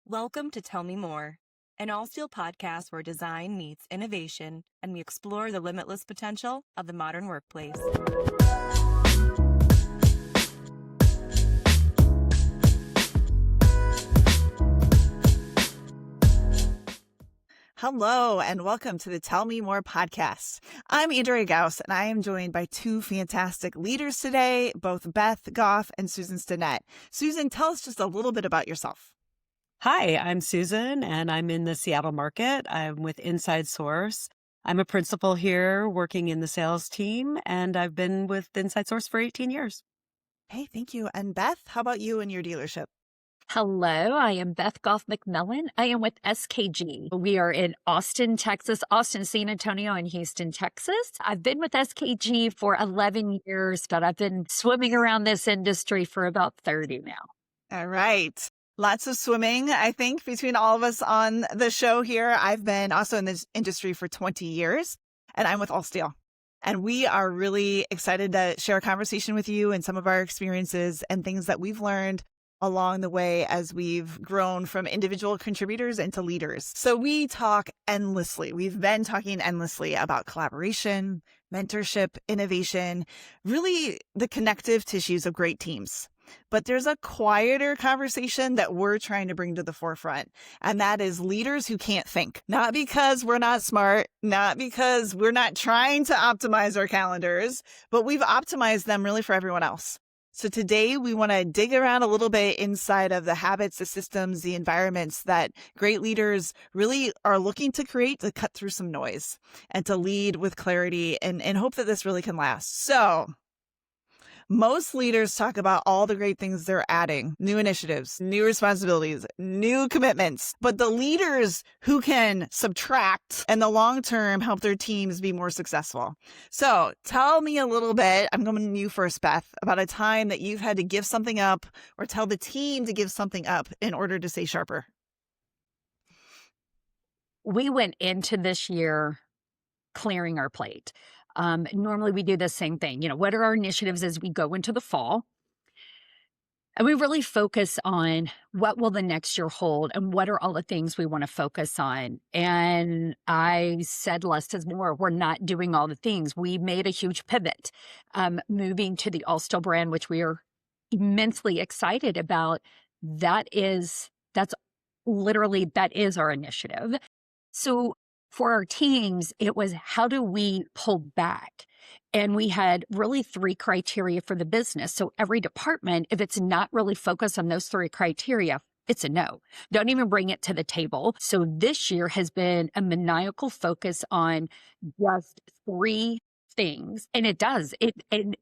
Welcome to Tell Me More, an Allsteel podcast where design meets innovation and we explore the limitless potential of the modern workplace. Hello, and welcome to the Tell Me More podcast. I'm Andrea Gauss, and I am joined by two fantastic leaders today, both Beth Goff and Susan Stinnett. Susan, tell us just a little bit about yourself. Hi, I'm Susan, and I'm in the Seattle market. I'm with Insidesource. I'm a principal here working in the sales team, and I've been with Insidesource for 18 years. Hey, thank you. And Beth, how about you and your dealership? Hello, I am Beth Goff-McMillan. I am with SKG. We are in Austin, Texas, Austin, San Antonio, and Houston, Texas. I've been with SKG for 11 years, but I've been swimming around this industry for about 30 now. All right. Lots of swimming, I think, between all of us on the show here. I've been also in this industry for 20 years, and I'm with Allsteel. And we are really excited to share a conversation with you and some of our experiences and things that we've learned along the way as we've grown from individual contributors into leaders. So we talk endlessly. We've been talking endlessly about collaboration, mentorship, innovation, really the connective tissues of great teams. But there's a quieter conversation that we're trying to bring to the forefront, and that is leaders who can't think. Not because we're not smart, not because we're not trying to optimize our calendars, but we've optimized them really for everyone else. So today we want to dig around a little bit inside of the habits, the systems, the environments that great leaders really are looking to create to cut through some noise and to lead with clarity and hope that this really can last. So most leaders talk about all the great things they're adding, new initiatives, new responsibilities, new commitments, but the leaders who can subtract in the long term help their teams be more successful. So tell me a little bit, I'm going to you first, Beth, about a time that you've had to give something up or tell the team to give something up in order to stay sharper. We went into this year clearing our plate. Normally we do the same thing. What are our initiatives as we go into the fall? And we really focus on what will the next year hold and what are all the things we want to focus on. And I said less is more. We're not doing all the things. We made a huge pivot, moving to the Allsteel brand, which we are immensely excited about. That is our initiative. So for our teams, it was how do we pull back? And we had really 3 criteria for the business. So every department, if it's not really focused on those 3 criteria, it's a no. Don't even bring it to the table. So this year has been a maniacal focus on just 3 things. And it does. And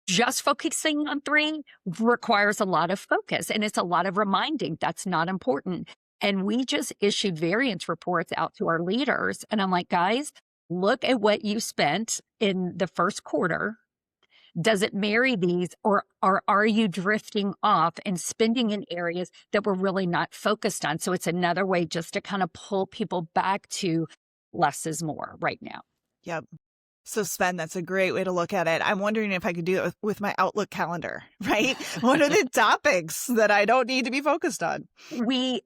just focusing on 3 requires a lot of focus. And it's a lot of reminding that's not important. And we just issued variance reports out to our leaders. And I'm like, guys, look at what you spent in the first quarter. Does it marry these or are you drifting off and spending in areas that we're really not focused on? So it's another way just to kind of pull people back to less is more right now. Yep. So spend, that's a great way to look at it. I'm wondering if I could do it with my Outlook calendar, right? What are the topics that I don't need to be focused on? I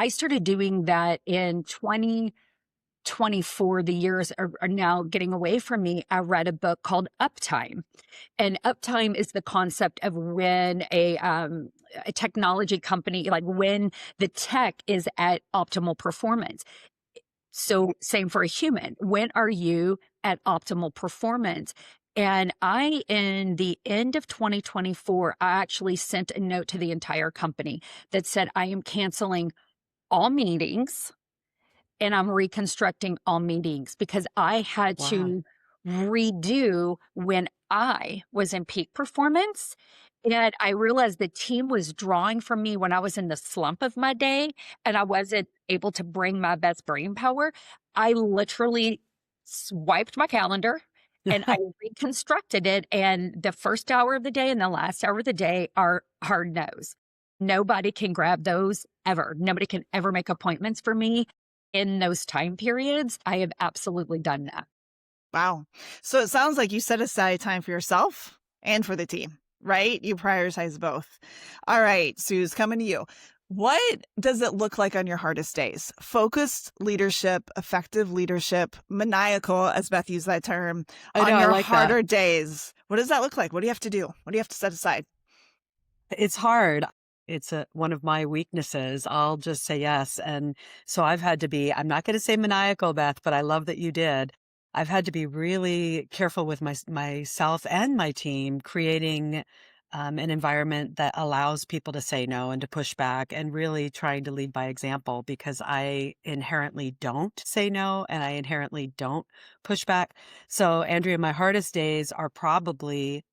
started doing that in 2024. The years are now getting away from me. I read a book called Uptime. And uptime is the concept of when a technology company, like when the tech is at optimal performance. So same for a human. When are you at optimal performance? And in the end of 2024, I actually sent a note to the entire company that said, I am canceling all meetings and I'm reconstructing all meetings because I had to redo when I was in peak performance. And I realized the team was drawing from me when I was in the slump of my day and I wasn't able to bring my best brain power. I literally swiped my calendar and I reconstructed it. And the first hour of the day and the last hour of the day are hard no's. Nobody can grab those ever. Nobody can ever make appointments for me in those time periods. I have absolutely done that. Wow. So it sounds like you set aside time for yourself and for the team, right? You prioritize both. All right, Suze, coming to you. What does it look like on your hardest days? Focused leadership, effective leadership, maniacal, as Beth used that term, I know, on I your like that. harder days. What does that look like? What do you have to do? What do you have to set aside? It's hard. It's one of my weaknesses. I'll just say yes. And so I've had to be, I'm not going to say maniacal, Beth, but I love that you did. I've had to be really careful with myself and my team, creating an environment that allows people to say no and to push back, and really trying to lead by example, because I inherently don't say no and I inherently don't push back. So, Andrea, my hardest days are probably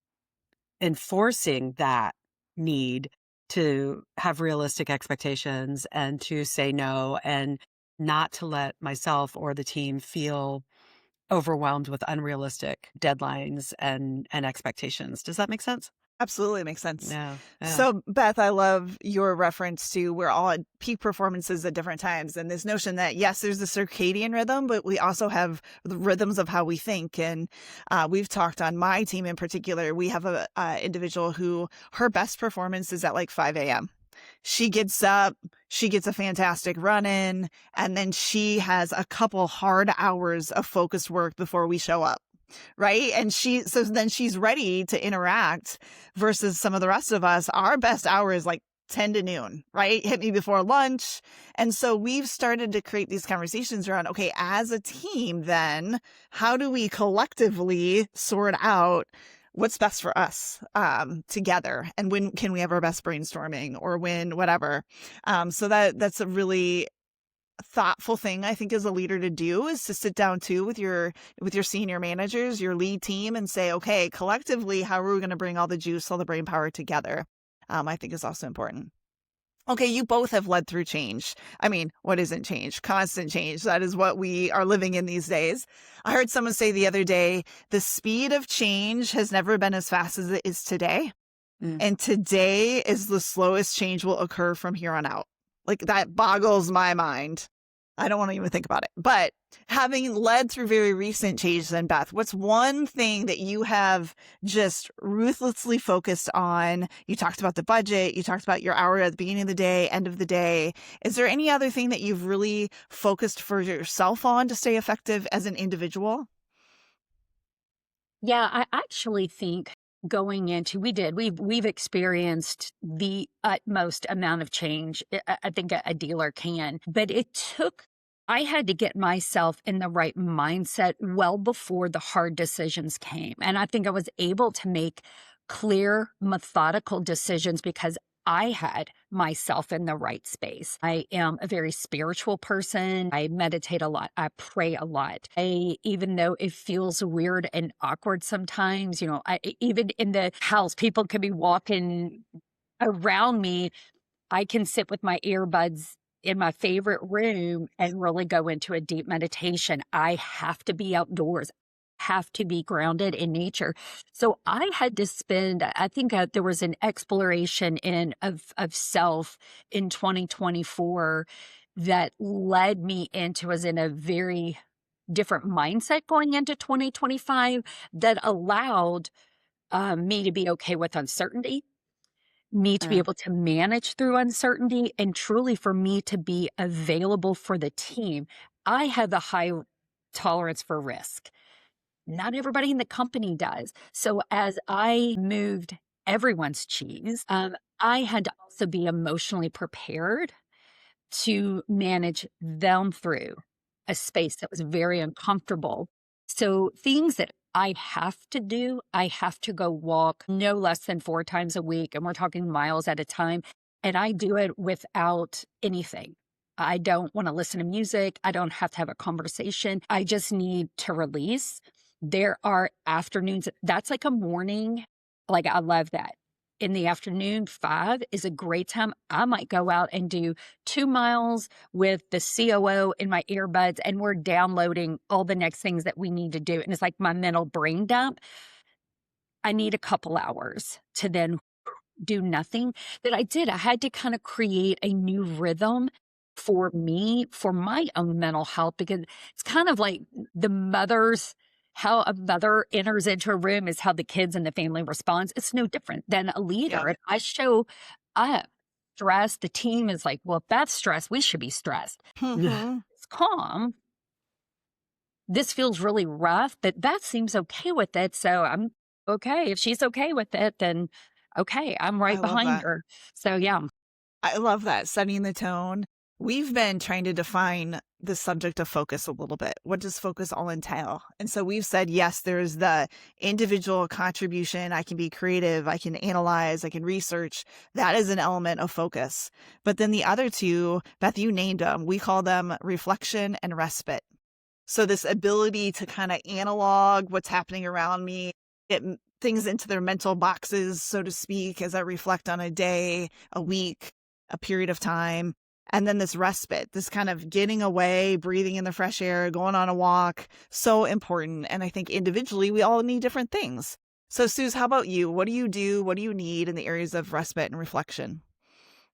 enforcing that need to have realistic expectations and to say no, and not to let myself or the team feel overwhelmed with unrealistic deadlines and expectations. Does that make sense? Absolutely makes sense. Yeah. So, Beth, I love your reference to we're all at peak performances at different times. And this notion that, yes, there's the circadian rhythm, but we also have the rhythms of how we think. And we've talked on my team in particular. We have a individual who her best performance is at like 5 a.m. She gets up, she gets a fantastic run in, and then she has a couple hard hours of focused work before we show up. Right. And so then she's ready to interact versus some of the rest of us. Our best hour is like 10 to noon, right? Hit me before lunch. And so we've started to create these conversations around, okay, as a team, then how do we collectively sort out what's best for us together? And when can we have our best brainstorming, or when, whatever. So that's a really thoughtful thing, I think, as a leader to do, is to sit down too with your senior managers, your lead team, and say, okay, collectively, how are we going to bring all the juice, all the brain power together? I think is also important. Okay, you both have led through change. I mean, what isn't change? Constant change. That is what we are living in these days. I heard someone say the other day, the speed of change has never been as fast as it is today. And today is the slowest change will occur from here on out. Like, that boggles my mind. I don't want to even think about it. But having led through very recent change, then, Beth, what's one thing that you have just ruthlessly focused on? You talked about the budget. You talked about your hour at the beginning of the day, end of the day. Is there any other thing that you've really focused for yourself on to stay effective as an individual? Yeah, I actually think going into we've experienced the utmost amount of change I think a dealer can, but I had to get myself in the right mindset well before the hard decisions came. And I think I was able to make clear, methodical decisions because I had myself in the right space. I am a very spiritual person. I meditate a lot. I pray a lot. Even though it feels weird and awkward sometimes, even in the house, people could be walking around me. I can sit with my earbuds in my favorite room and really go into a deep meditation. I have to be outdoors, have to be grounded in nature. So I had to spend, I think there was an exploration of self in 2024 that led me into, was in a very different mindset going into 2025 that allowed me to be okay with uncertainty, me to be able to manage through uncertainty, and truly for me to be available for the team. I have a high tolerance for risk. Not everybody in the company does. So as I moved everyone's cheese, I had to also be emotionally prepared to manage them through a space that was very uncomfortable. So things that I have to do, I have to go walk no less than 4 times a week, and we're talking miles at a time. And I do it without anything. I don't want to listen to music. I don't have to have a conversation. I just need to release. There are afternoons, that's like a morning. Like, I love that. In the afternoon, 5 is a great time. I might go out and do 2 miles with the COO in my earbuds, and we're downloading all the next things that we need to do. And it's like my mental brain dump. I need a couple hours to then do nothing. That I did. I had to kind of create a new rhythm for me, for my own mental health, because it's kind of like how a mother enters into a room is how the kids and the family responds. It's no different than a leader. Yeah. And I show up stressed, the team is like, well, if that's stressed, we should be stressed. Mhm. It's calm. This feels really rough, but Beth seems okay with it. So I'm okay. If she's okay with it, then okay, I'm I right love behind that. her. So yeah. I love that, setting the tone. We've been trying to define the subject of focus a little bit. What does focus all entail? And so we've said, yes, there's the individual contribution. I can be creative. I can analyze. I can research. That is an element of focus. But then the other two, Beth, you named them. We call them reflection and respite. So this ability to kind of analog what's happening around me, get things into their mental boxes, so to speak, as I reflect on a day, a week, a period of time. And then this respite, this kind of getting away, breathing in the fresh air, going on a walk, so important. And I think individually, we all need different things. So, Suze, how about you? What do you do? What do you need in the areas of respite and reflection?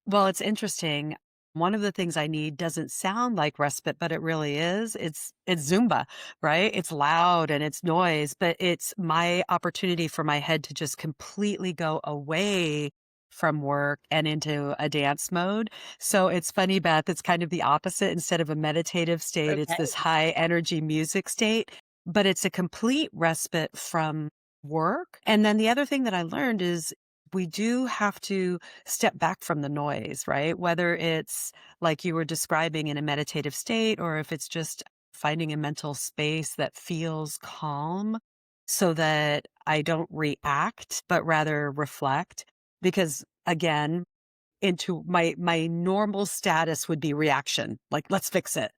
Well, it's interesting. One of the things I need doesn't sound like respite, but it really is. It's Zumba, right? It's loud and it's noise, but it's my opportunity for my head to just completely go away from work and into a dance mode. So it's funny, Beth, it's kind of the opposite. Instead of a meditative state, it's Okay. this high energy music state, but it's a complete respite from work. And then the other thing that I learned is we do have to step back from the noise, right? Whether it's like you were describing in a meditative state, or if it's just finding a mental space that feels calm so that I don't react, but rather reflect. Because again, into my normal status would be reaction, like let's fix it.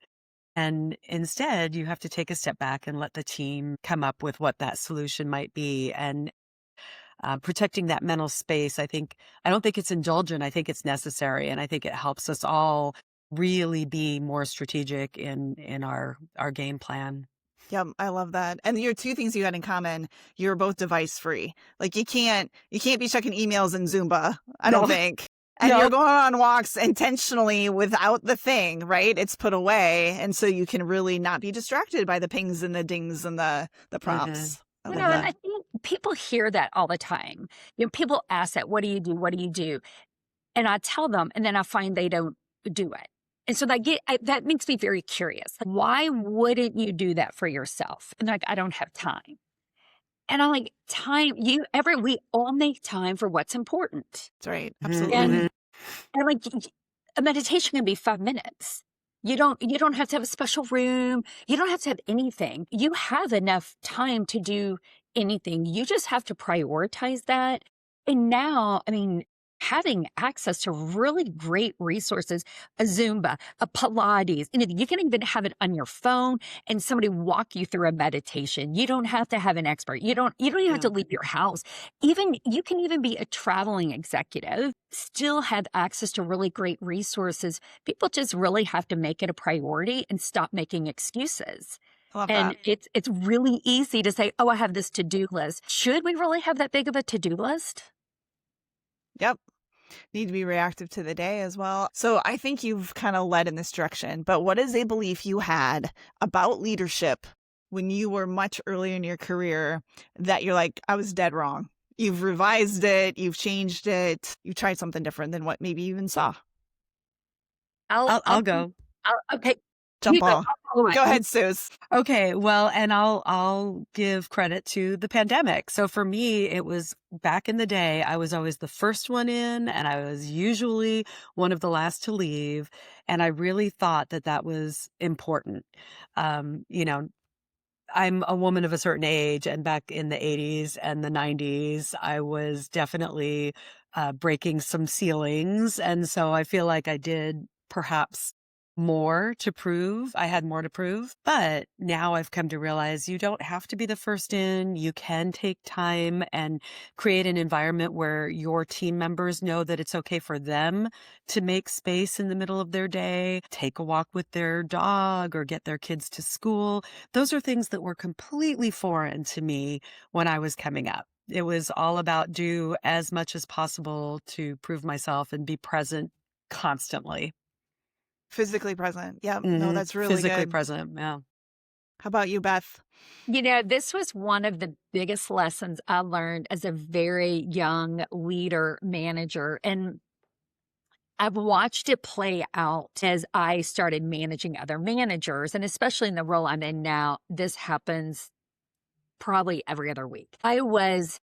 And instead, you have to take a step back and let the team come up with what that solution might be. And protecting that mental space, I don't think it's indulgent. I think it's necessary. And I think it helps us all really be more strategic in our game plan. Yep, I love that. And your two things you had in common, you're both device free. Like you can't be checking emails in Zumba, I don't No, think. And no. you're going on walks intentionally without the thing, right? It's put away. And so you can really not be distracted by the pings and the dings and the Mhm. prompts. I You love know, and that. I think people hear that all the time. People ask that, what do you do? What do you do? And I tell them, and then I find they don't do it. And so that makes me very curious. Like, why wouldn't you do that for yourself? And like, I don't have time. And I'm like, we all make time for what's important. That's right. Mhm, Absolutely. mhm. And like, a meditation can be 5 minutes. You don't have to have a special room. You don't have to have anything. You have enough time to do anything. You just have to prioritize that. And now, I mean, having access to really great resources, a Zumba, a Pilates, you can even have it on your phone and somebody walk you through a meditation. You don't have to have an expert. You don't even have to Yeah. leave your house. Even you can even be a traveling executive, still have access to really great resources. People just really have to make it a priority and stop making excuses. I love And that. it's really easy to say, oh, I have this to-do list. Should we really have that big of a to-do list? Yep. Need to be reactive to the day as well. So I think you've kind of led in this direction, but what is a belief you had about leadership when you were much earlier in your career that you're like, I was dead wrong? You've revised it, you've changed it, you've tried something different than what maybe you even saw. I'll go. Okay. Jump You go. ball. Go ahead, Suze. Okay, well, and I'll give credit to the pandemic. So for me, it was back in the day, I was always the first one in, and I was usually one of the last to leave. And I really thought that that was important. You know, I'm a woman of a certain age, and back in the 80s and the 90s, I was definitely breaking some ceilings. And so I feel like I did perhaps more to prove. I had more to prove. But now I've come to realize you don't have to be the first in. You can take time and create an environment where your team members know that it's okay for them to make space in the middle of their day, take a walk with their dog, or get their kids to school. Those are things that were completely foreign to me when I was coming up. It was all about do as much as possible to prove myself and be present constantly. Physically present. Yeah, no, that's really Physically good. present. Yeah. How about you, Beth? This was one of the biggest lessons I learned as a very young leader, manager. And I've watched it play out as I started managing other managers, and especially in the role I'm in now, this happens probably every other week. I was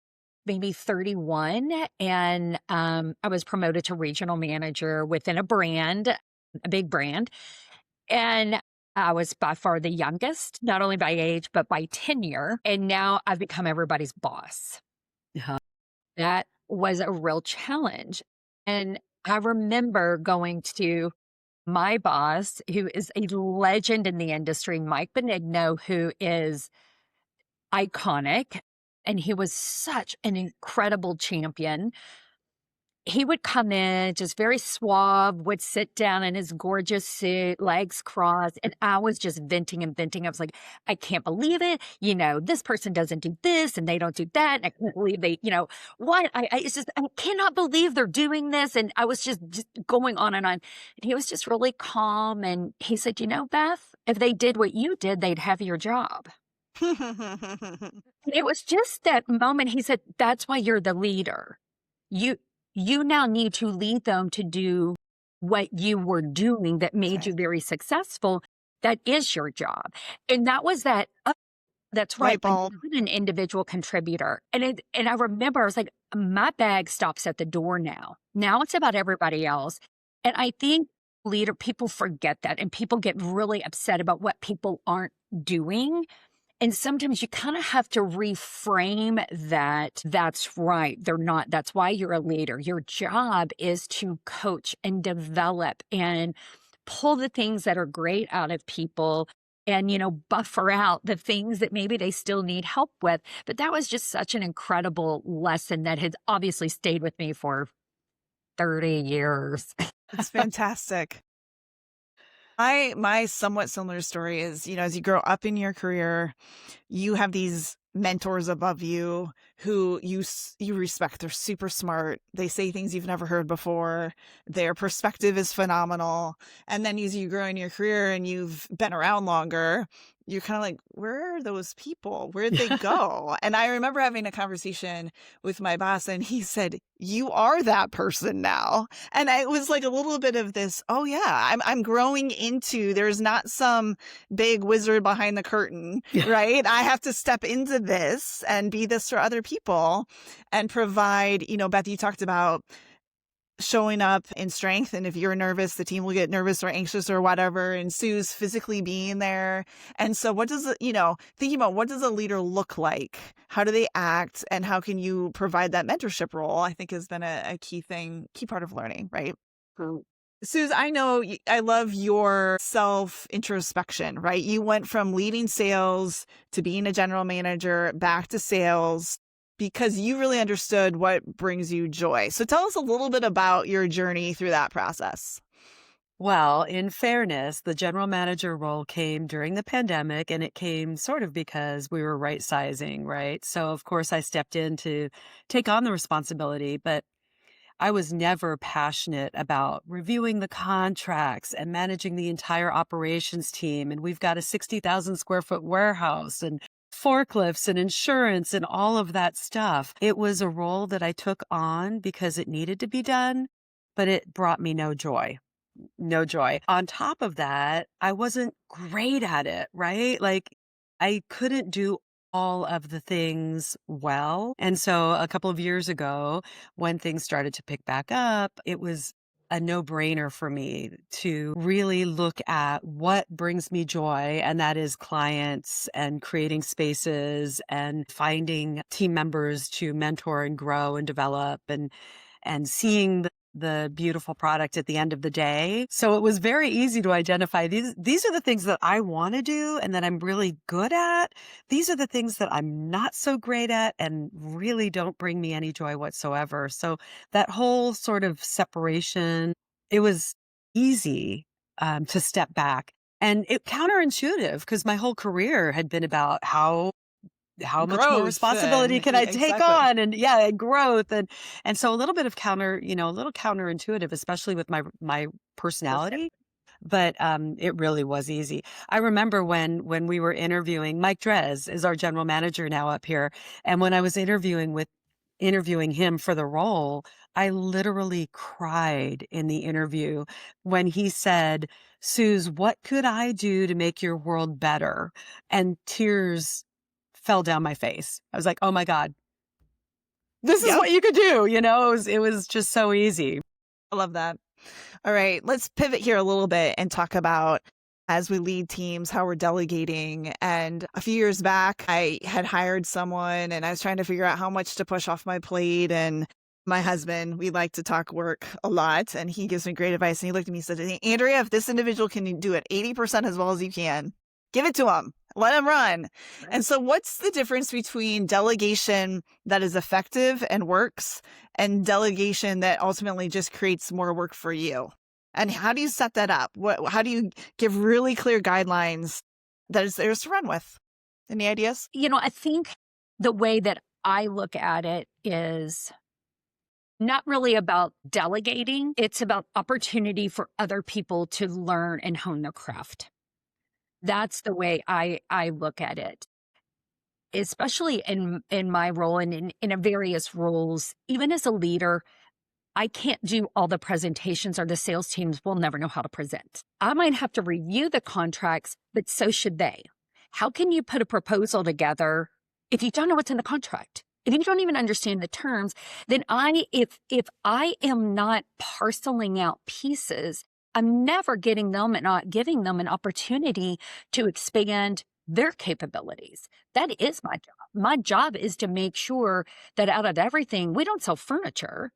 maybe 31 and I was promoted to regional manager within a brand, a big brand. And I was by far the youngest, not only by age, but by tenure. And now I've become everybody's boss. Yeah. That was a real challenge. And I remember going to my boss, who is a legend in the industry, Mike Benigno, who is iconic. And he was such an incredible champion. He would come in just very suave, would sit down in his gorgeous suit, legs crossed, and I was just venting and venting. I was like, I can't believe it. You know, this person doesn't do this and they don't do that. And I can't believe they, you know, what? It's just, I cannot believe they're doing this. And I was just going on and on. And he was just really calm. And he said, you know, Beth, if they did what you did, they'd have your job. It was just that moment. He said, that's why you're the leader. You now need to lead them to do what you were doing that made you very successful. That is your job. And that was that. That's right. I'm not an individual contributor. And I remember I was like, my bag stops at the door now. Now it's about everybody else. And I think people forget that, and people get really upset about what people aren't doing. And sometimes you kind of have to reframe that. That's right. They're not. That's why you're a leader. Your job is to coach and develop and pull the things that are great out of people and, you know, buffer out the things that maybe they still need help with. But that was just such an incredible lesson that has obviously stayed with me for 30 years. That's fantastic. My somewhat similar story is, you know, as you grow up in your career, you have these mentors above you who you respect. They're super smart. They say things you've never heard before. Their perspective is phenomenal. And then as you grow in your career and you've been around longer, you're kind of like, where are those people? Where'd they go? And I remember having a conversation with my boss, and he said, you are that person now. And it was like a little bit of this, oh yeah, I'm growing into, there's not some big wizard behind the curtain, right? I have to step into this and be this for other people and provide, you know, Beth, you talked about showing up in strength. And if you're nervous, the team will get nervous or anxious or whatever. And Sue's physically being there. And so what does, you know, thinking about what does a leader look like? How do they act? And how can you provide that mentorship role? I think has been a key part of learning, right? Suze, I know I love your self-introspection, right? You went from leading sales to being a general manager back to sales because you really understood what brings you joy. So tell us a little bit about your journey through that process. Well, in fairness, the general manager role came during the pandemic, and it came sort of because we were right sizing, right? So of course I stepped in to take on the responsibility, but I was never passionate about reviewing the contracts and managing the entire operations team. And we've got a 60,000 square foot warehouse and forklifts and insurance and all of that stuff. It was a role that I took on because it needed to be done, but it brought me no joy. No joy. On top of that, I wasn't great at it, right? Like I couldn't do all of the things well. And so a couple of years ago, when things started to pick back up, it was a no-brainer for me to really look at what brings me joy, and that is clients and creating spaces and finding team members to mentor and grow and develop and seeing the beautiful product at the end of the day. So it was very easy to identify these are the things that I want to do and that I'm really good at. These are the things that I'm not so great at and really don't bring me any joy whatsoever. So that whole sort of separation, it was easy to step back. And it counterintuitive because my whole career had been about how much more responsibility can I take on? And growth. And so a little bit of a little counterintuitive, especially with my personality, but it really was easy. I remember when we were interviewing, Mike Drez is our general manager now up here. And when I was interviewing him for the role, I literally cried in the interview when he said, Suze, what could I do to make your world better? And tears fell down my face. I was like, oh my God, this is Yep. what you could do. It was just so easy. I love that. All right, let's pivot here a little bit and talk about, as we lead teams, how we're delegating. And a few years back, I had hired someone and I was trying to figure out how much to push off my plate. And my husband, we like to talk work a lot, and he gives me great advice. And he looked at me and said, Andrea, if this individual can do it 80% as well as you can, give it to him. Let him run. Right. And so what's the difference between delegation that is effective and works and delegation that ultimately just creates more work for you? And how do you set that up? How do you give really clear guidelines that is theirs to run with? Any ideas? I think the way that I look at it is not really about delegating. It's about opportunity for other people to learn and hone their craft. That's the way I look at it, especially in my role and in various roles. Even as a leader, I can't do all the presentations, or the sales teams will never know how to present. I might have to review the contracts, but so should they. How can you put a proposal together if you don't know what's in the contract? If you don't even understand the terms, then if I am not parceling out pieces, I'm never getting them and not giving them an opportunity to expand their capabilities. That is my job. My job is to make sure that out of everything, we don't sell furniture.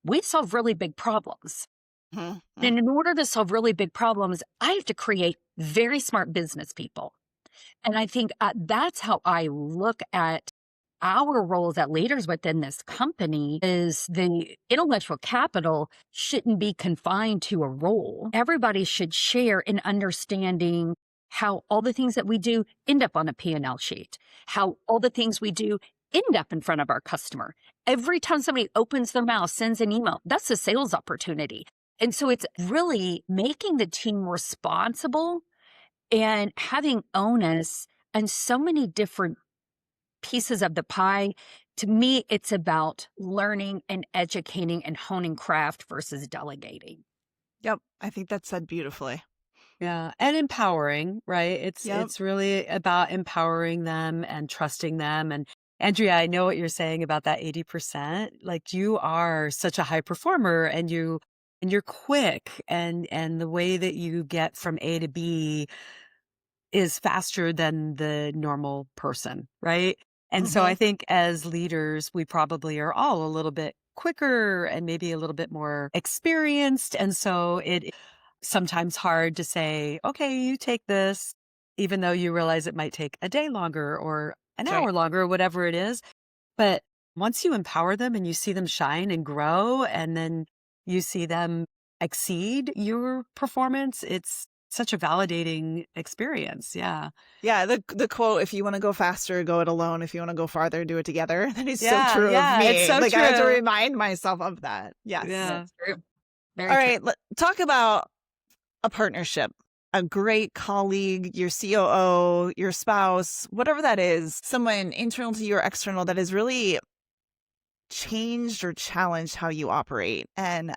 We solve really big problems. Mm-hmm. And in order to solve really big problems, I have to create very smart business people. And I think that's how I look at our roles as leaders within this company. Is the intellectual capital shouldn't be confined to a role. Everybody should share in understanding how all the things that we do end up on a P&L sheet, how all the things we do end up in front of our customer. Every time somebody opens their mouth, sends an email, that's a sales opportunity. And so it's really making the team responsible and having onus on so many different pieces of the pie. To me, it's about learning and educating and honing craft versus delegating. Yep. I think that's said beautifully. Yeah. And empowering, right? It's really about empowering them and trusting them. And Andrea, I know what you're saying about that 80%. Like, you are such a high performer, and you're quick, and the way that you get from A to B is faster than the normal person, right? And so I think as leaders, we probably are all a little bit quicker and maybe a little bit more experienced. And so it sometimes hard to say, okay, you take this, even though you realize it might take a day longer or an hour longer, or whatever it is. But once you empower them and you see them shine and grow, and then you see them exceed your performance, it's such a validating experience. Yeah. Yeah. The quote, if you want to go faster, go it alone. If you want to go farther, do it together. That is so true of me. It's so like, true. I have to remind myself of that. Yes. Yeah. That's true. Very All true. right. Talk about a partnership, a great colleague, your COO, your spouse, whatever that is, someone internal to you or external that has really changed or challenged how you operate. And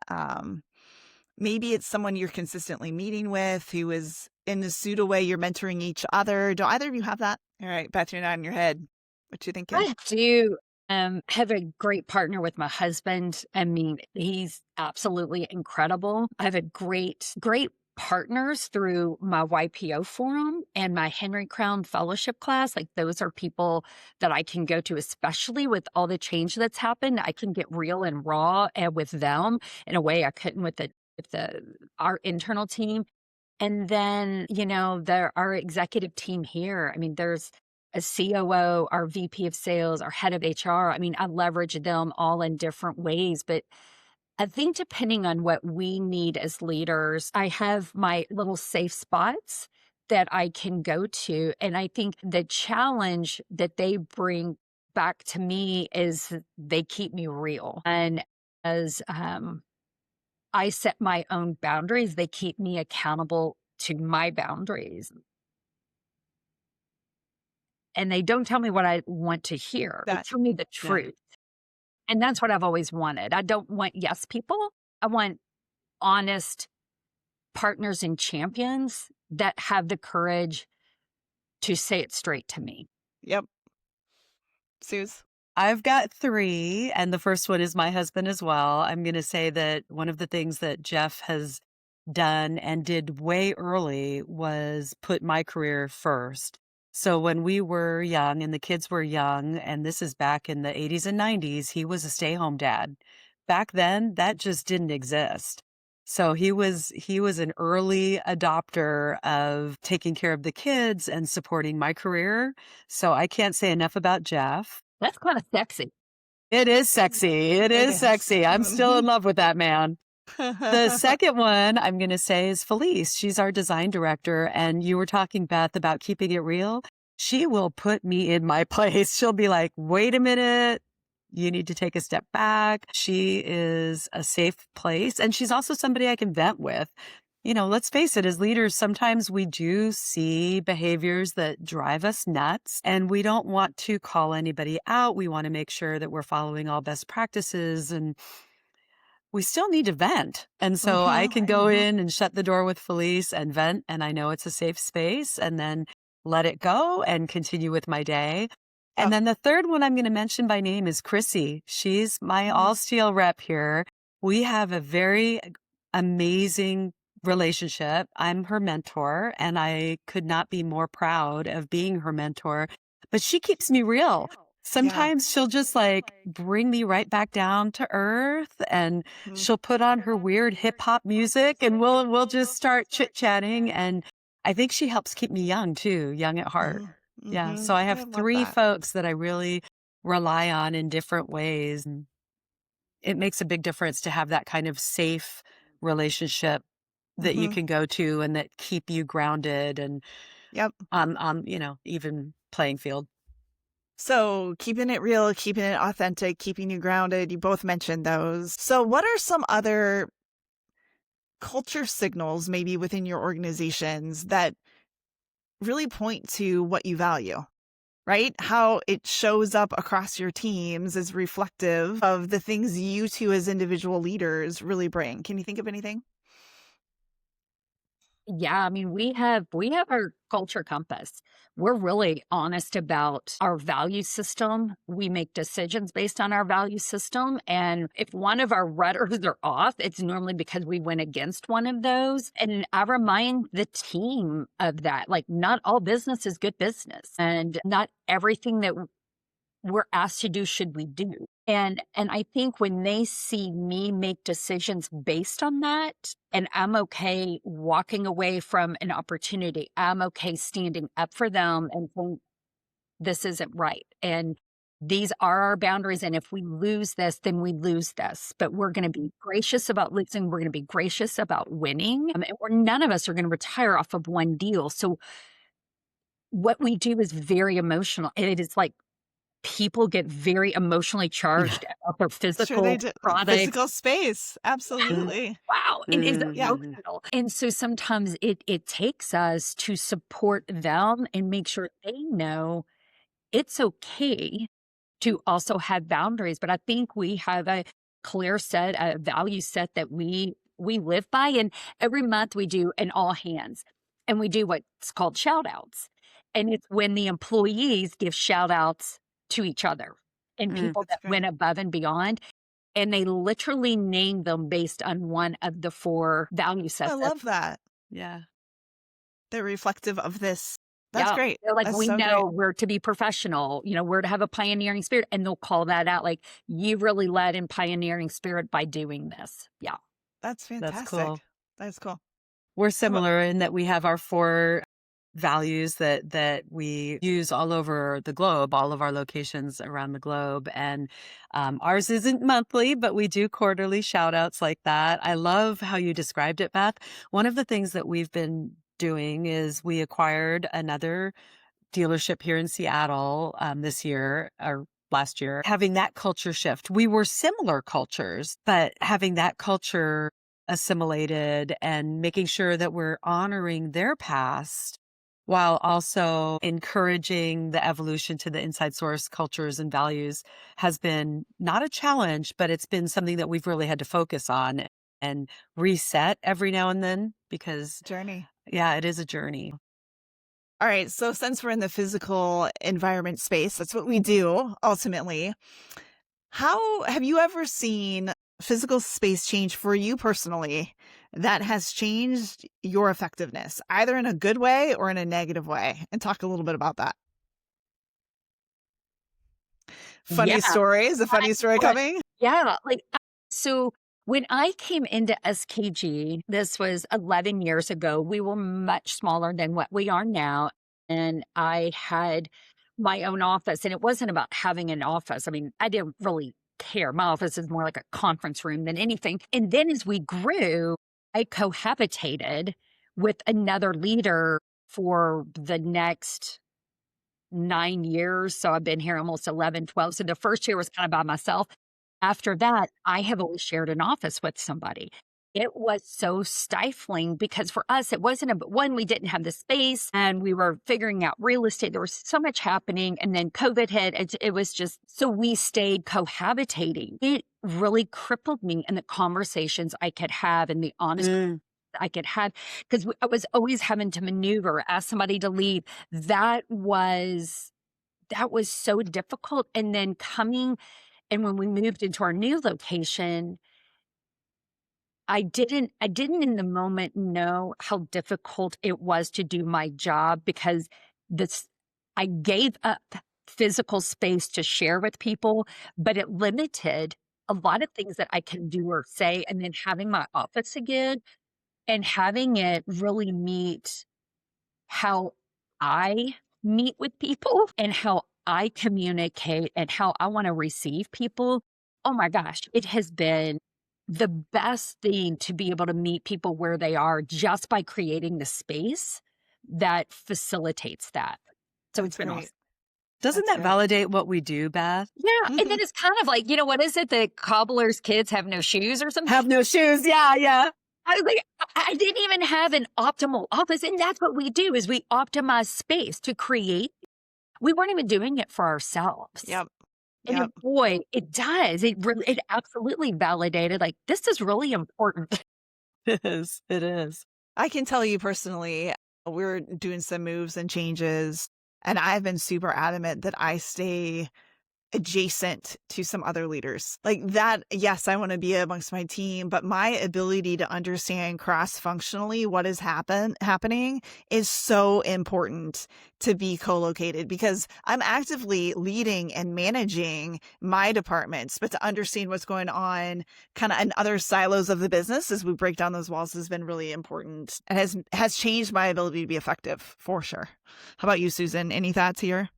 maybe it's someone you're consistently meeting with who is in the pseudo way you're mentoring each other. Do either of you have that? All right, Beth, you're nodding your head. What you thinking? I do have a great partner with my husband. I mean, he's absolutely incredible. I have a great partners through my YPO forum and my Henry Crown Fellowship class. Like, those are people that I can go to, especially with all the change that's happened. I can get real and raw with them in a way I couldn't with our internal team. And then, our executive team here. I mean, there's a COO, our VP of sales, our head of HR. I mean, I leverage them all in different ways, but I think depending on what we need as leaders, I have my little safe spots that I can go to. And I think the challenge that they bring back to me is they keep me real. And as I set my own boundaries, they keep me accountable to my boundaries. And they don't tell me what I want to hear. They tell me the truth. And that's what I've always wanted. I don't want yes people. I want honest partners and champions that have the courage to say it straight to me. Yep. Suze? I've got 3, and the first one is my husband as well. I'm going to say that one of the things that Jeff has done and did way early was put my career first. So when we were young and the kids were young, and this is back in the 80s and 90s, he was a stay-home dad. Back then, that just didn't exist. So he was an early adopter of taking care of the kids and supporting my career. So I can't say enough about Jeff. That's kind of sexy. It is sexy. It is sexy. I'm still in love with that man. The second one I'm going to say is Felice. She's our design director. And you were talking, Beth, about keeping it real. She will put me in my place. She'll be like, wait a minute. You need to take a step back. She is a safe place. And she's also somebody I can vent with. You know, let's face it, as leaders, sometimes we do see behaviors that drive us nuts, and we don't want to call anybody out. We want to make sure that we're following all best practices, and we still need to vent. And so I can go in and shut the door with Felice and vent, and I know it's a safe space, and then let it go and continue with my day. And then the third one I'm going to mention by name is Chrissy. She's my Allsteel rep here. We have a very amazing relationship. I'm her mentor, and I could not be more proud of being her mentor. But she keeps me real. Sometimes she'll just like bring me right back down to earth, and she'll put on her weird hip hop music, and we'll just start chit chatting. And I think she helps keep me young too, young at heart. Yeah. So I have 3 folks that I really rely on in different ways. And it makes a big difference to have that kind of safe relationship that you can go to and that keep you grounded and on even playing field. So keeping it real, keeping it authentic, keeping you grounded. You both mentioned those. So what are some other culture signals maybe within your organizations that really point to what you value, right? How it shows up across your teams is reflective of the things you two as individual leaders really bring. Can you think of anything? Yeah, I mean, we have our culture compass. We're really honest about our value system. We make decisions based on our value system. And if one of our rudders are off, it's normally because we went against one of those. And I remind the team of that. Like, not all business is good business, and not everything that we're asked to do should we do. And I think when they see me make decisions based on that, and I'm okay walking away from an opportunity, I'm okay standing up for them and saying, this isn't right. And these are our boundaries. And if we lose this, then we lose this. But we're going to be gracious about losing. We're going to be gracious about winning. And none of us are going to retire off of one deal. So what we do is very emotional. It is like, people get very emotionally charged about their physical product. Physical space. Absolutely. Wow. It is emotional. And so sometimes it takes us to support them and make sure they know it's okay to also have boundaries. But I think we have a clear set, a value set that we live by. And every month we do an all hands, and we do what's called shout outs. And it's when the employees give shout outs to each other and people that went above and beyond. And they literally name them based on one of the 4 value sets. I love that. Yeah. They're reflective of this. That's great. They're like, That's we so know great. we're to be professional, we're to have a pioneering spirit. And they'll call that out. Like, you really led in pioneering spirit by doing this. Yeah. That's fantastic. That's cool. That's cool. We're similar in that we have our 4 values that we use all over the globe, all of our locations around the globe. And ours isn't monthly, but we do quarterly shout outs like that. I love how you described it, Beth. One of the things that we've been doing is we acquired another dealership here in Seattle this year, or last year, having that culture shift. We were similar cultures, but having that culture assimilated and making sure that we're honoring their past while also encouraging the evolution to the inside source cultures and values has been not a challenge, but it's been something that we've really had to focus on and reset every now and then because, Journey. yeah, it is a journey. All right. So since we're in the physical environment space, that's what we do ultimately. How have you ever seen physical space change for you personally that has changed your effectiveness, either in a good way or in a negative way? And talk a little bit about that. Funny Yeah. story. Is a funny story Well, coming? Yeah. So when I came into SKG, this was 11 years ago, we were much smaller than what we are now. And I had my own office, and it wasn't about having an office. I mean, I didn't really care. My office is more like a conference room than anything. And then as we grew, I cohabitated with another leader for the next 9 years. So I've been here almost 11, 12. So the first year was kind of by myself. After that, I have always shared an office with somebody. It was so stifling because for us, it wasn't one, we didn't have the space and we were figuring out real estate. There was so much happening. And then COVID hit. It was just, so we stayed cohabitating. It really crippled me in the conversations I could have and the honest I could have, because I was always having to maneuver, ask somebody to leave. That was so difficult. And then and when we moved into our new location, I didn't in the moment know how difficult it was to do my job because I gave up physical space to share with people, but it limited a lot of things that I can do or say. And then having my office again and having it really meet how I meet with people and how I communicate and how I want to receive people. Oh my gosh, it has been the best thing to be able to meet people where they are just by creating the space that facilitates that. So it's been awesome. Doesn't That's that good. validate what we do, Beth? Yeah. And then it's kind of like, what is it? The cobbler's kids have no shoes or something? Have no shoes. Yeah, yeah. I was like, I didn't even have an optimal office. And that's what we do is we optimize space to create. We weren't even doing it for ourselves. Yep. And boy, it does. It absolutely validated like this is really important. It is. It is. I can tell you personally, we're doing some moves and changes, and I've been super adamant that I stay adjacent to some other leaders like that. Yes, I want to be amongst my team, but my ability to understand cross-functionally what is happening is so important to be co-located because I'm actively leading and managing my departments, but to understand what's going on kind of in other silos of the business as we break down those walls has been really important and has changed my ability to be effective for sure. How about you, Susan? Any thoughts here?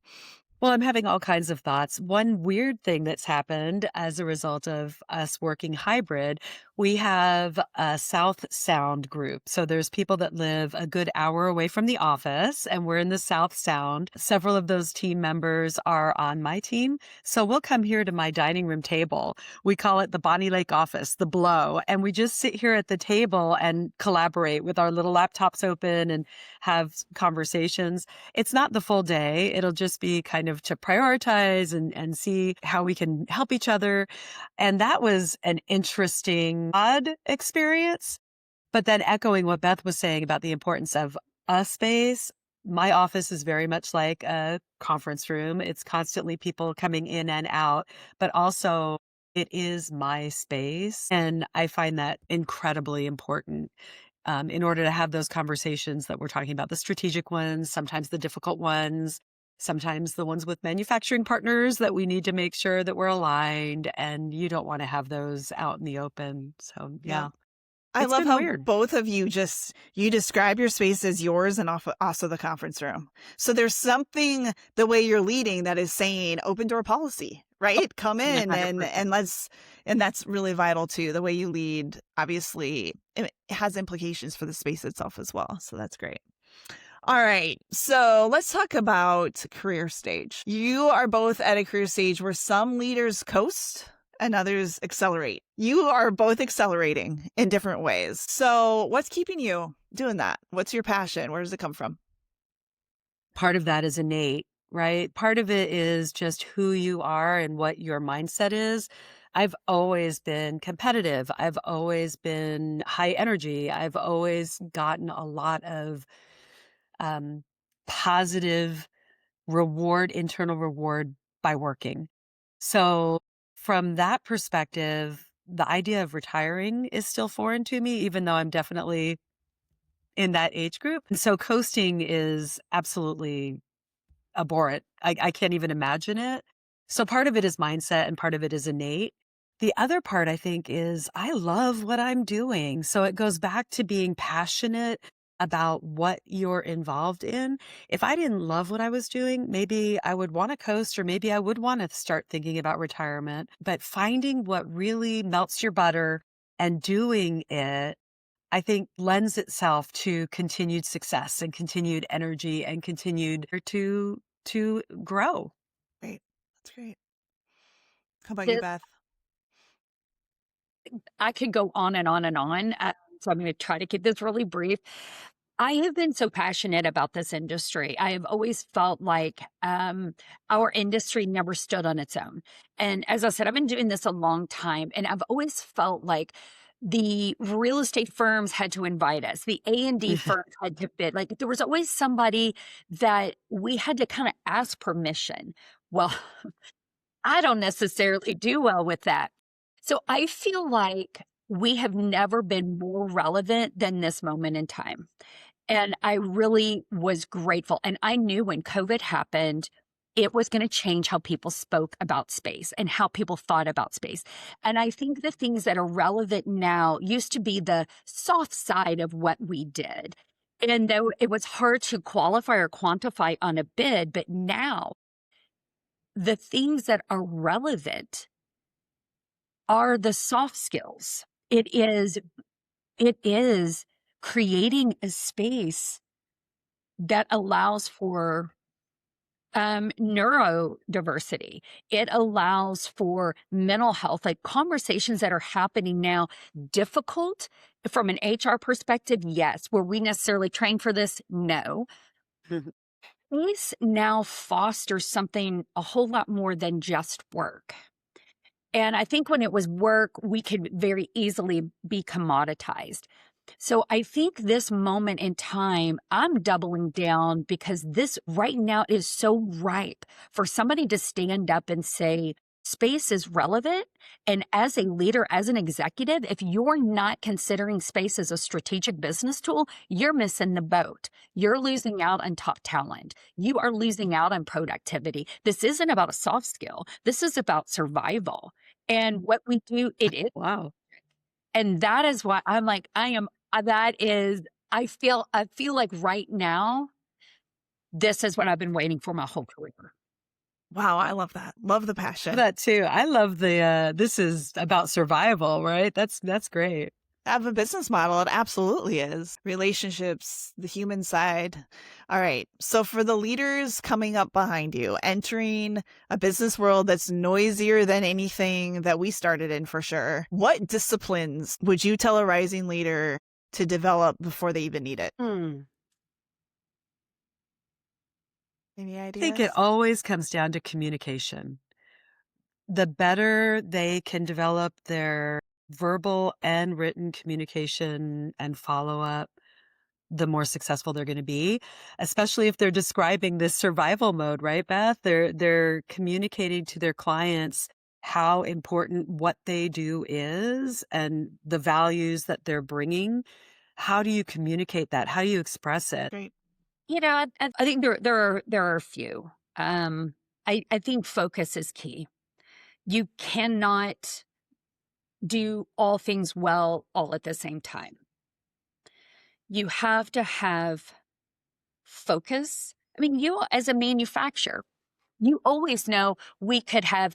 Well, I'm having all kinds of thoughts. One weird thing that's happened as a result of us working hybrid, we have a South Sound group. So there's people that live a good hour away from the office, and we're in the South Sound. Several of those team members are on my team. So we'll come here to my dining room table. We call it the Bonnie Lake office, the Blow. And we just sit here at the table and collaborate with our little laptops open and have conversations. It's not the full day. It'll just be kind of to prioritize and see how we can help each other. And that was an interesting, odd experience. But then echoing what Beth was saying about the importance of a space, my office is very much like a conference room. It's constantly people coming in and out, but also it is my space. And I find that incredibly important. In order to have those conversations that we're talking about, the strategic ones, sometimes the difficult ones, sometimes the ones with manufacturing partners that we need to make sure that we're aligned, and you don't want to have those out in the open. So, yeah. I It's love been how weird. both of you you describe your space as yours and also the conference room. So there's something the way you're leading that is saying open door policy, right? Come in 100%. and that's really vital too. The way you lead, obviously, it has implications for the space itself as well. So that's great. All right. So let's talk about career stage. You are both at a career stage where some leaders coast and others accelerate. You are both accelerating in different ways. So what's keeping you doing that? What's your passion? Where does it come from? Part of that is innate, right? Part of it is just who you are and what your mindset is. I've always been competitive. I've always been high energy. I've always gotten a lot of um, positive internal reward by working. So, from that perspective, the idea of retiring is still foreign to me, even though I'm definitely in that age group. And so, coasting is absolutely abhorrent. I can't even imagine it. So part of it is mindset and part of it is innate. The other part, I think, is I love what I'm doing. So it goes back to being passionate about what you're involved in. If I didn't love what I was doing, maybe I would want to coast or maybe I would want to start thinking about retirement. But finding what really melts your butter and doing it, I think lends itself to continued success and continued energy and continued to grow. Great. That's great. How about you, This, Beth? I could go on and on and on. So I'm going to try to keep this really brief. I have been so passionate about this industry. I have always felt like our industry never stood on its own. And as I said, I've been doing this a long time, and I've always felt like the real estate firms had to invite us. The A&D firms had to bid. Like there was always somebody that we had to kind of ask permission. Well, I don't necessarily do well with that. So I feel like we have never been more relevant than this moment in time. And I really was grateful. And I knew when COVID happened, it was going to change how people spoke about space and how people thought about space. And I think the things that are relevant now used to be the soft side of what we did. And though it was hard to qualify or quantify on a bid, but now the things that are relevant are the soft skills. It is creating a space that allows for neurodiversity. It allows for mental health, like conversations that are happening now, difficult from an HR perspective. Yes. Were we necessarily trained for this? No. Space now fosters something a whole lot more than just work. And I think when it was work, we could very easily be commoditized. So I think this moment in time, I'm doubling down because this right now is so ripe for somebody to stand up and say, space is relevant. And as a leader, as an executive, if you're not considering space as a strategic business tool, you're missing the boat. You're losing out on top talent. You are losing out on productivity. This isn't about a soft skill. This is about survival. And what we do, it is. Wow. And that is why I'm like, I feel like right now, this is what I've been waiting for my whole career. Wow, I love that. Love the passion. That too. I love the this is about survival, right? That's great. I have a business model. It absolutely is. Relationships, the human side. All right. So for the leaders coming up behind you, entering a business world that's noisier than anything that we started in for sure, what disciplines would you tell a rising leader to develop before they even need it? Any I ideas? think it always comes down to communication. The better they can develop their verbal and written communication and follow up, the more successful they're going to be, especially if they're describing this survival mode, right, Beth? They're communicating to their clients how important what they do is and the values that they're bringing. How do you communicate that? How do you express it? Great. You know, I think there are a few. I think focus is key. You cannot do all things well all at the same time. You have to have focus. I mean, you as a manufacturer, you always know we could have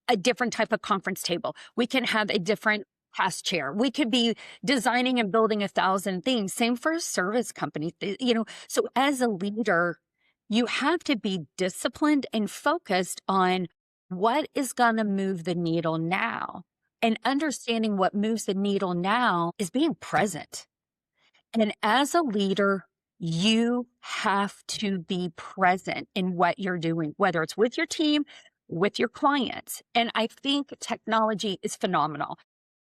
a different type of conference table. We can have a different task chair. We could be designing and building 1,000 things. Same for a service company, you know. So as a leader, you have to be disciplined and focused on what is going to move the needle now. And understanding what moves the needle now is being present. And as a leader, You have to be present in what you're doing, whether it's with your team, with your clients. And I think technology is phenomenal.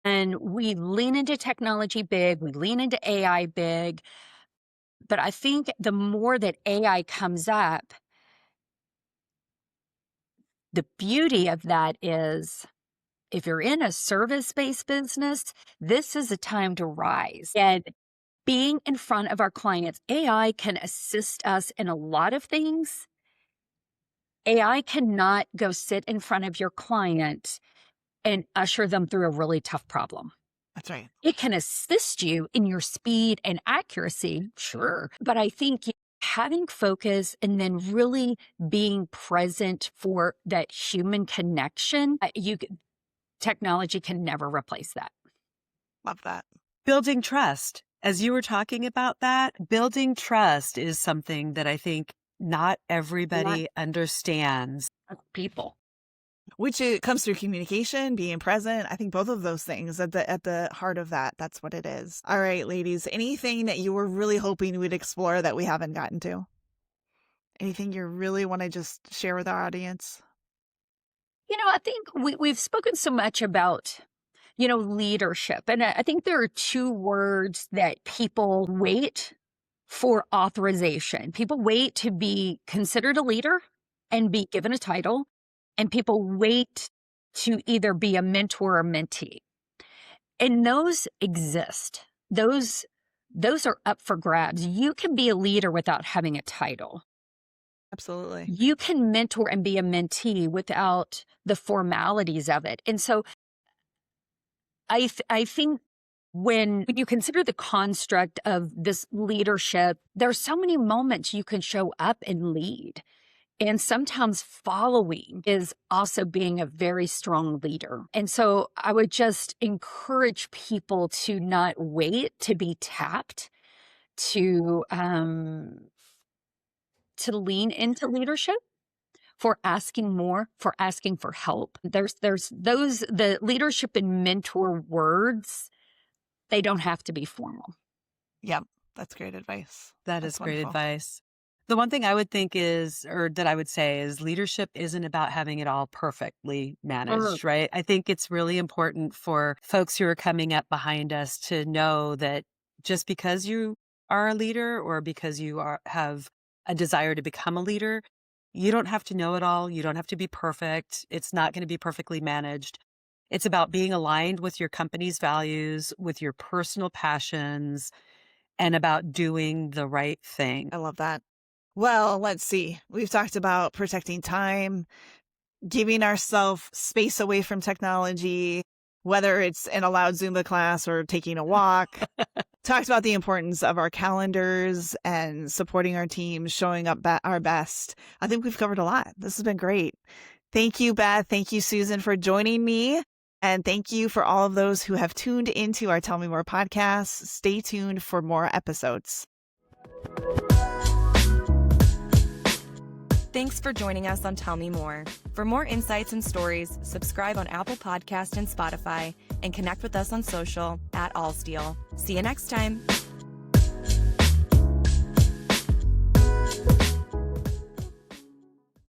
And we lean into technology big, we lean into AI big. But I think the more that AI comes up, the beauty of that is if you're in a service-based business, this is a time to rise. And being in front of our clients, AI can assist us in a lot of things. AI cannot go sit in front of your client and usher them through a really tough problem. That's right. It can assist you in your speed and accuracy, sure. But I think having focus and then really being present for that human connection, technology can never replace that. Love that. Building trust. As you were talking about that, building trust is something that I think not everybody understands. People. Which it comes through communication, being present. I think both of those things at the heart of that. That's what it is. All right, ladies, anything that you were really hoping we'd explore that we haven't gotten to? Anything you really want to just share with our audience? I think we've spoken so much about, leadership. And I think there are two words that people wait for authorization. People wait to be considered a leader and be given a title. And people wait to either be a mentor or mentee. And those exist. Those are up for grabs. You can be a leader without having a title. Absolutely. You can mentor and be a mentee without the formalities of it. And so I think when you consider the construct of this leadership, there's so many moments you can show up and lead. And sometimes following is also being a very strong leader. And so I would just encourage people to not wait to be tapped, to lean into leadership, for asking more, for asking for help. There's the leadership and mentor words, they don't have to be formal. Yep. That's great advice. That That's is great wonderful. advice. The one thing I would think is, or that I would say is, leadership isn't about having it all perfectly managed, right? I think it's really important for folks who are coming up behind us to know that just because you are a leader or because you have a desire to become a leader, you don't have to know it all. You don't have to be perfect. It's not going to be perfectly managed. It's about being aligned with your company's values, with your personal passions, and about doing the right thing. I love that. Well, let's see. We've talked about protecting time, giving ourselves space away from technology, whether it's in a loud Zumba class or taking a walk. Talked about the importance of our calendars and supporting our team, showing up our best. I think we've covered a lot. This has been great. Thank you, Beth. Thank you, Susan, for joining me. And thank you for all of those who have tuned into our Tell Me More podcast. Stay tuned for more episodes. Thanks for joining us on Tell Me More. For more insights and stories, subscribe on Apple Podcast and Spotify, and connect with us on social @Allsteel. See you next time.